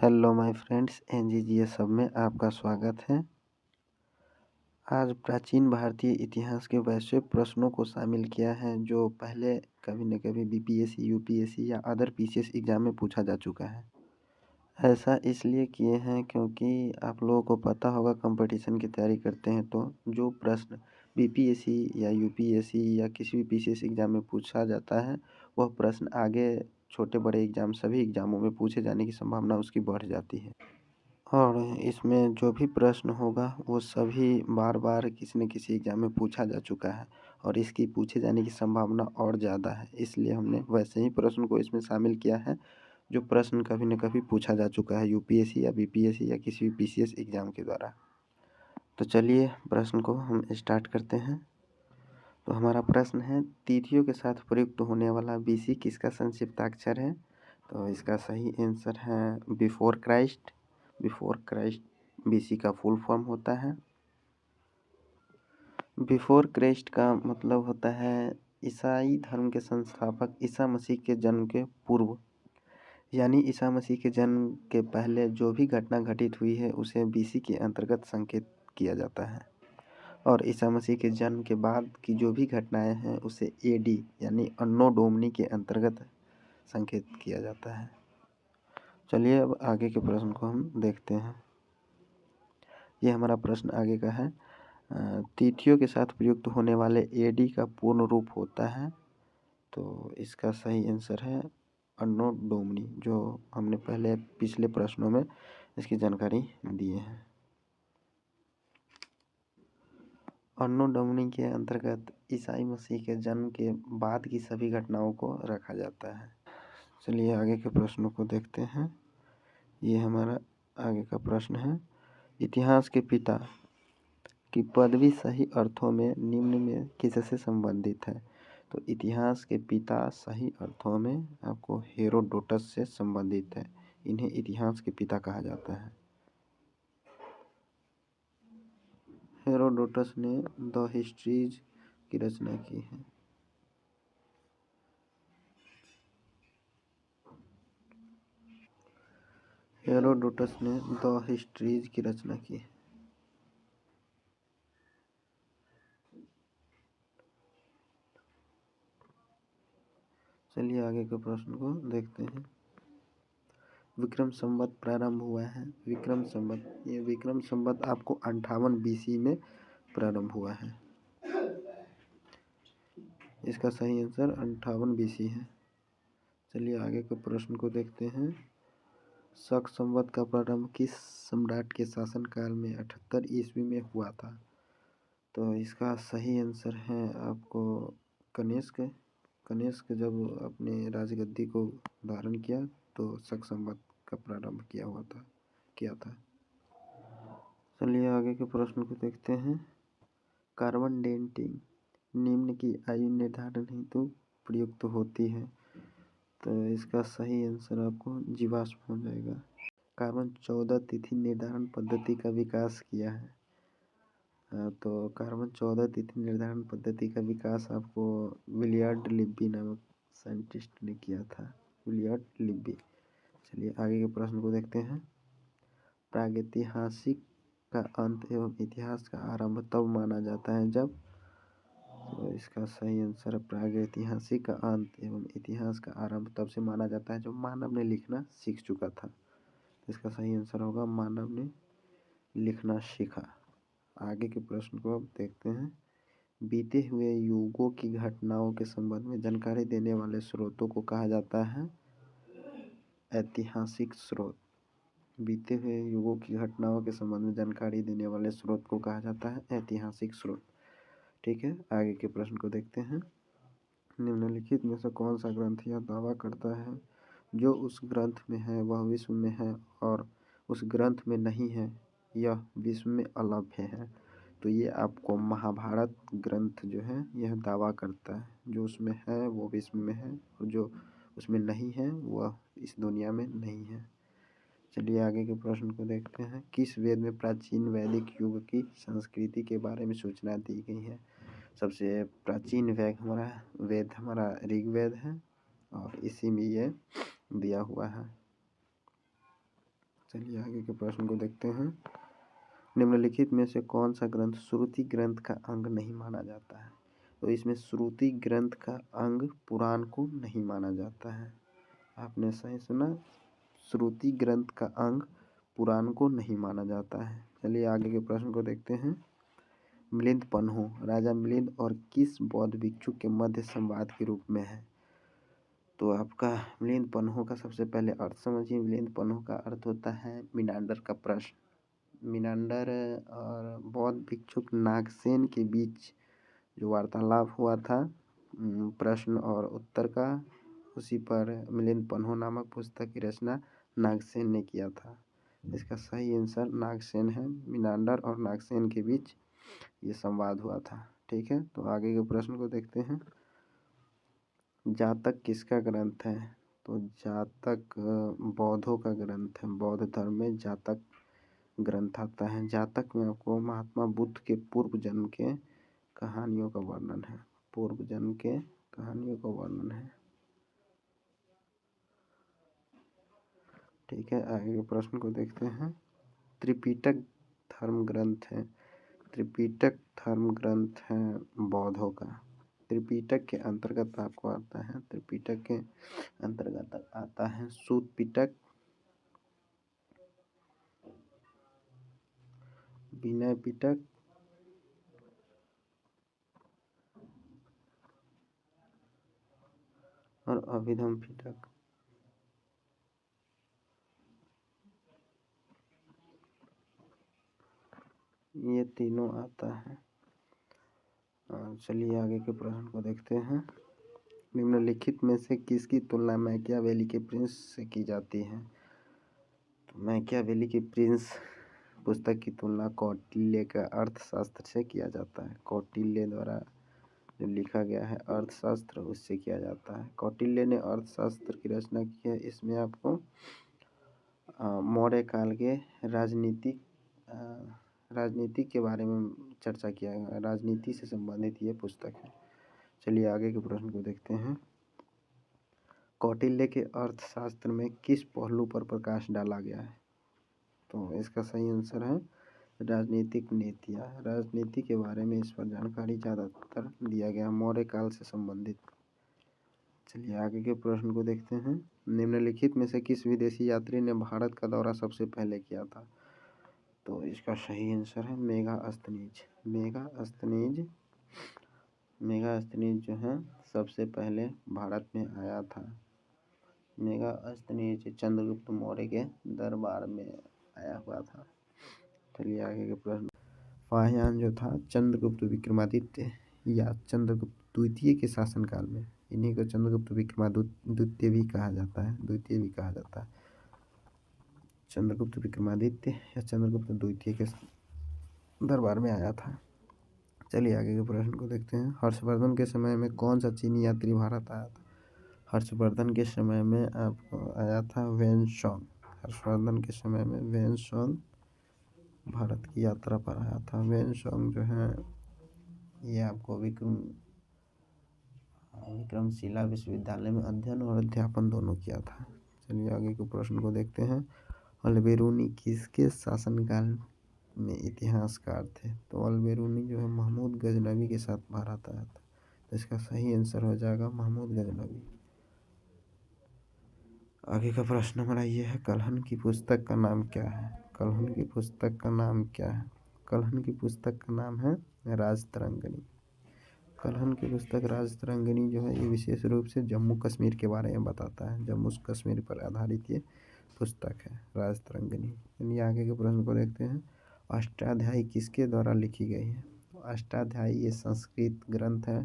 Hello my friends, एनजीजीएस सब में आपका स्वागत है। आज प्राचीन भारतीय इतिहास के वैसे प्रश्नों को शामिल किया है जो पहले कभी न कभी बीपीएससी, यूपीएससी या अदर पीसीएस एग्ज़ाम में पूछा जा चुका है। ऐसा इसलिए किए हैं क्योंकि आप लोगों को पता होगा, कंपटीशन की तैयारी करते हैं तो जो प्रश्न बीपीएससी या यूपीएससी या किसी भी पीसीएस एग्ज़ाम में पूछा जाता है, वह प्रश्न आगे छोटे बड़े एग्ज़ाम सभी एग्ज़ामों में पूछे जाने की संभावना उसकी बढ़ जाती है। और इसमें जो भी प्रश्न होगा वो सभी बार बार किसी न किसी एग्ज़ाम में पूछा जा चुका है और इसकी पूछे जाने की संभावना और ज़्यादा है। इसलिए हमने वैसे ही प्रश्न को इसमें शामिल किया है जो प्रश्न कभी न कभी पूछा जा चुका है यूपीएससी या बीपीएससी या किसी भी पीसीएस एग्ज़ाम के द्वारा। तो चलिए प्रश्न को हम स्टार्ट करते हैं। तो हमारा प्रश्न है, तिथियों के साथ प्रयुक्त होने वाला बीसी किसका संक्षिप्ताक्षर है? तो इसका सही आंसर है before Christ. Before Christ BC का फुल फॉर्म होता है। बिफोर क्राइस्ट का मतलब होता है ईसाई धर्म के संस्थापक ईसा मसीह के जन्म के पूर्व, यानी ईसा मसीह के जन्म के पहले जो भी घटना घटित हुई है उसे बीसी के अंतर्गत संकेत किया जाता है। और ईसा मसीह के जन्म के बाद की जो भी घटनाएं हैं उसे एडी यानी अन्नो डोमनी के अंतर्गत संकेत किया जाता है। चलिए अब आगे के प्रश्न को हम देखते हैं। ये हमारा प्रश्न आगे का है, तिथियों के साथ प्रयुक्त होने वाले एडी का पूर्ण रूप होता है। तो इसका सही आंसर है अन्नो डोमनी, जो हमने पहले पिछले प्रश्नों में इसकी जानकारी दी है। अन्नो डोमनी के अंतर्गत ईसाई मसीह के जन्म के बाद की सभी घटनाओं को रखा जाता है। चलिए आगे के प्रश्नों को देखते हैं। ये हमारा आगे का प्रश्न है, इतिहास के पिता की पदवी सही अर्थों में निम्न में किससे संबंधित है? तो इतिहास के पिता सही अर्थों में आपको हेरोडोटस से संबंधित है। इन्हें इतिहास के पिता कहा जाता है। हेरोडोटस ने द हिस्ट्रीज की रचना की है। हेरोडोटस ने द हिस्ट्रीज की रचना की है। चलिए आगे के प्रश्न को देखते हैं। विक्रम संवत प्रारंभ हुआ है। विक्रम संवत, ये विक्रम संवत आपको 58 बीसी में प्रारंभ हुआ है। इसका सही आंसर 58 बीसी है। चलिए आगे के प्रश्न को देखते हैं। शक संवत का प्रारंभ किस सम्राट के शासनकाल में 78 ईस्वी में हुआ था? तो इसका सही आंसर है आपको कनिष्क। कनिष्क जब अपने राजगद्दी को धारण किया तो शक संवत का प्रारंभ किया था। चलिए आगे के प्रश्न को देखते हैं। कार्बन डेटिंग निम्न की आयु निर्धारण हेतु प्रयुक्त होती है। तो इसका सही आंसर आपको जीवाश्म हो जाएगा। कार्बन 14 तिथि निर्धारण पद्धति का विकास किया है। तो कार्बन 14 तिथि निर्धारण पद्धति का विकास आपको विलियर्ड लिब्बी नामक साइंटिस्ट ने किया था। Willard Libby. चलिए आगे के प्रश्न को देखते हैं। प्रागैतिहासिक का अंत एवं इतिहास का आरंभ तब माना जाता है जब? तो इसका सही आंसर प्रागैतिहासिक का अंत एवं इतिहास का आरंभ तब से माना जाता है जब मानव ने लिखना सीख चुका था। इसका सही आंसर होगा मानव ने लिखना सीखा। आगे के प्रश्न को अब देखते हैं। बीते हुए युगों की घटनाओं के संबंध में जानकारी देने वाले स्रोतों को कहा जाता है ऐतिहासिक स्रोत। बीते हुए युगों की घटनाओं के संबंध में जानकारी देने वाले स्रोत को कहा जाता है ऐतिहासिक स्रोत। ठीक है, आगे के प्रश्न को देखते हैं। निम्नलिखित में से कौन सा ग्रंथ यह दावा करता है जो उस ग्रंथ में है वह विश्व में है और उस ग्रंथ में नहीं है यह विश्व में अलभ्य है? तो ये आपको महाभारत ग्रंथ जो है यह दावा करता है जो उसमें है वो विश्व में है और जो उसमें नहीं है वह इस दुनिया में नहीं है। चलिए आगे के प्रश्न को देखते हैं। किस वेद में प्राचीन वैदिक युग की संस्कृति के बारे में सूचना दी गई है? सबसे प्राचीन वेद हमारा ऋग्वेद है और इसी में ये दिया हुआ है। चलिए आगे के प्रश्न को देखते हैं। निम्नलिखित में से कौन सा ग्रंथ श्रुति ग्रंथ का अंग नहीं माना जाता है? तो इसमें श्रुति ग्रंथ का अंग पुराण को नहीं माना जाता है। आपने सही सुना, श्रुति ग्रंथ का अंग पुराण को नहीं माना जाता है। चलिए आगे के प्रश्न को देखते हैं। मिलिंद पन्हो राजा मिलिंद और किस बौद्ध भिक्षु के मध्य संवाद के रूप में है? तो आपका मिलिंद पन्हो का सबसे पहले अर्थ समझिए। मिलिंद पन्हो का अर्थ होता है मीनांडर का प्रश्न। मीनांडर और बौद्ध भिक्षुक नागसेन के बीच जो वार्तालाप हुआ था प्रश्न और उत्तर का, उसी पर मिलिंद पन्हो नामक पुस्तक की रचना नागसेन ने किया था। इसका सही आंसर नागसेन है। मीनांडर और नागसेन के बीच ये संवाद हुआ था। ठीक है, तो आगे के प्रश्न को देखते हैं। जातक किसका ग्रंथ है? तो जातक बौद्धों का ग्रंथ है। बौद्ध धर्म में जातक ग्रंथ आता है। जातक में आपको महात्मा बुद्ध के पूर्व जन्म के कहानियों का वर्णन है। पूर्व जन्म के कहानियों का वर्णन है। ठीक है, आगे के प्रश्न को देखते हैं। त्रिपिटक धर्म ग्रंथ है। त्रिपिटक धर्म ग्रंथ है बौद्धों का। त्रिपिटक के अंतर्गत आपको आता है, त्रिपिटक के अंतर्गत आता है सूत पिटक, विनय पिटक, और अभिधम पिटक। ये तीनों आता है। चलिए आगे के प्रश्न को देखते हैं। निम्नलिखित में से किसकी तुलना मैकियावेली के प्रिंस से की जाती है? तो मैकियावेली के प्रिंस पुस्तक की तुलना कौटिल्य का अर्थशास्त्र से किया जाता है। कौटिल्य द्वारा जो लिखा गया है अर्थशास्त्र, उससे किया जाता है। कौटिल्य ने अर्थशास्त्र की रचना की है। इसमें आपको मौर्य काल के राजनीति के बारे में चर्चा किया गया। राजनीति से संबंधित ये पुस्तक है। चलिए आगे के प्रश्न को देखते हैं। कौटिल्य के अर्थशास्त्र में किस पहलू पर प्रकाश डाला गया है? तो इसका सही आंसर है राजनीतिक नीतियाँ। राजनीति के बारे में इस पर जानकारी ज़्यादातर दिया गया, मौर्य काल से संबंधित। चलिए आगे के प्रश्न को देखते हैं। निम्नलिखित में से किस विदेशी यात्री ने भारत का दौरा सबसे पहले किया था? तो इसका सही आंसर है मेगास्थनीज। मेगास्थनीज जो है सबसे पहले भारत में आया था। मेगास्थनीज चंद्रगुप्त मौर्य के दरबार में आया हुआ था। चलिए आगे के प्रश्न। फाहियान जो था चंद्रगुप्त विक्रमादित्य या चंद्रगुप्त द्वितीय के शासनकाल में, इन्हीं को चंद्रगुप्त विक्रमादित्य भी कहा जाता है। चंद्रगुप्त विक्रमादित्य या चंद्रगुप्त द्वितीय के दरबार में आया था। चलिए आगे के प्रश्न को देखते हैं। हर्षवर्धन के समय में कौन सा चीनी यात्री भारत आया था? हर्षवर्धन के समय में आपको आया था वेनसोंग। हर्षवर्धन के समय में वेनसोंग भारत की यात्रा पर आया था। वेनसोंग जो है ये आपको विक्रमशिला विश्वविद्यालय में अध्ययन और अध्यापन दोनों किया था। चलिए आगे के प्रश्न को देखते हैं। अलबेरूनी किसके शासनकाल में इतिहासकार थे? तो अलबेरूनी जो है महमूद गजनवी के साथ भारत आया था। तो इसका सही आंसर हो जाएगा महमूद गजनवी। आगे का प्रश्न हमारा ये है, कलहन की पुस्तक का नाम क्या है? कलहन की पुस्तक का नाम क्या है? कलहन की पुस्तक का नाम है राजतरंगिणी। कलहन की पुस्तक राजतरंगिणी जो है ये विशेष रूप से जम्मू कश्मीर के बारे में बताता है। जम्मू कश्मीर पर आधारित ये पुस्तक है राजतरंगिणी। चलिए आगे के प्रश्न को देखते हैं। अष्टाध्यायी किसके द्वारा लिखी गई है? अष्टाध्यायी ये संस्कृत ग्रंथ है।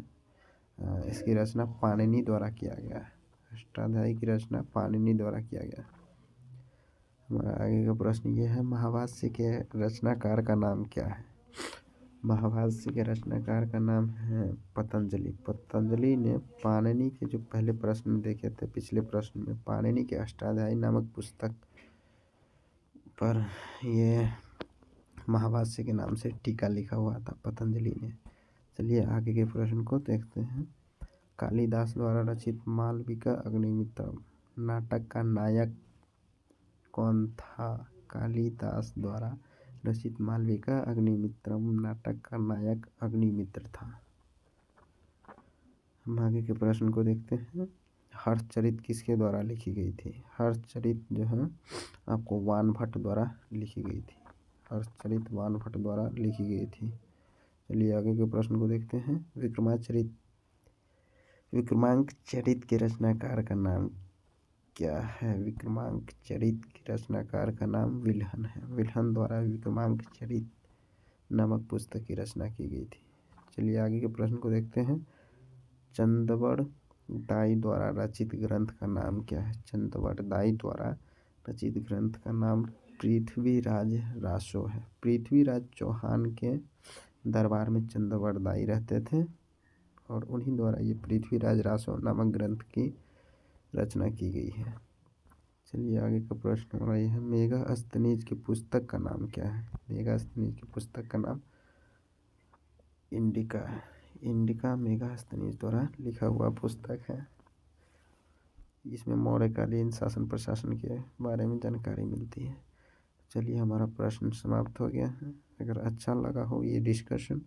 इसकी रचना पाणिनि द्वारा किया गया है। अष्टाध्यायी की रचना पाणिनि द्वारा किया गया। हमारा आगे का प्रश्न ये है, महाभाष्य के रचनाकार का नाम क्या है? महाभाष्य के रचनाकार का नाम है पतंजलि। पतंजलि ने पाणिनि के जो पहले प्रश्न देखे थे पिछले प्रश्न में, पाणिनि के अष्टाध्यायी नामक पुस्तक पर ये महाभाष्य के नाम से टीका लिखा हुआ था पतंजलि ने। चलिए आगे के प्रश्न को देखते हैं। कालिदास द्वारा रचित मालविका अग्निमित्रम नाटक का नायक कौन था? कालिदास द्वारा रचित मालविका अग्निमित्रम नाटक का नायक अग्निमित्र था। हम आगे के प्रश्न को देखते हैं। हर्षचरित किसके द्वारा लिखी गई थी? हर्षचरित जो है आपको वानभट्ट द्वारा लिखी गई थी। हर्षचरित वानभट्ट द्वारा लिखी गई थी। चलिए आगे के प्रश्न को देखते हैं। विक्रमांक चरित के रचनाकार का नाम क्या है? विक्रमांक चरित के रचनाकार का नाम विल्हन है। विल्हन द्वारा विक्रमांक चरित नामक पुस्तक की रचना की गई थी। चलिए आगे के प्रश्न को देखते हैं। चंदबड़ दाई द्वारा रचित ग्रंथ का नाम क्या है? चंदबड़ दाई द्वारा रचित ग्रंथ का नाम पृथ्वीराज रासो है। पृथ्वीराज चौहान के दरबार में चंदबड़ दाई रहते थे और उन्हीं द्वारा ये पृथ्वीराज रासो नामक ग्रंथ की रचना की गई है। चलिए आगे का प्रश्न हो रही है। मेगास्थनीज की पुस्तक का नाम क्या है? मेगास्थनीज की पुस्तक का नाम इंडिका है। इंडिका मेगास्थनीज द्वारा लिखा हुआ पुस्तक है। इसमें मौर्यकालीन शासन प्रशासन के बारे में जानकारी मिलती है। चलिए हमारा प्रश्न समाप्त हो गया है। अगर अच्छा लगा हो ये डिस्कशन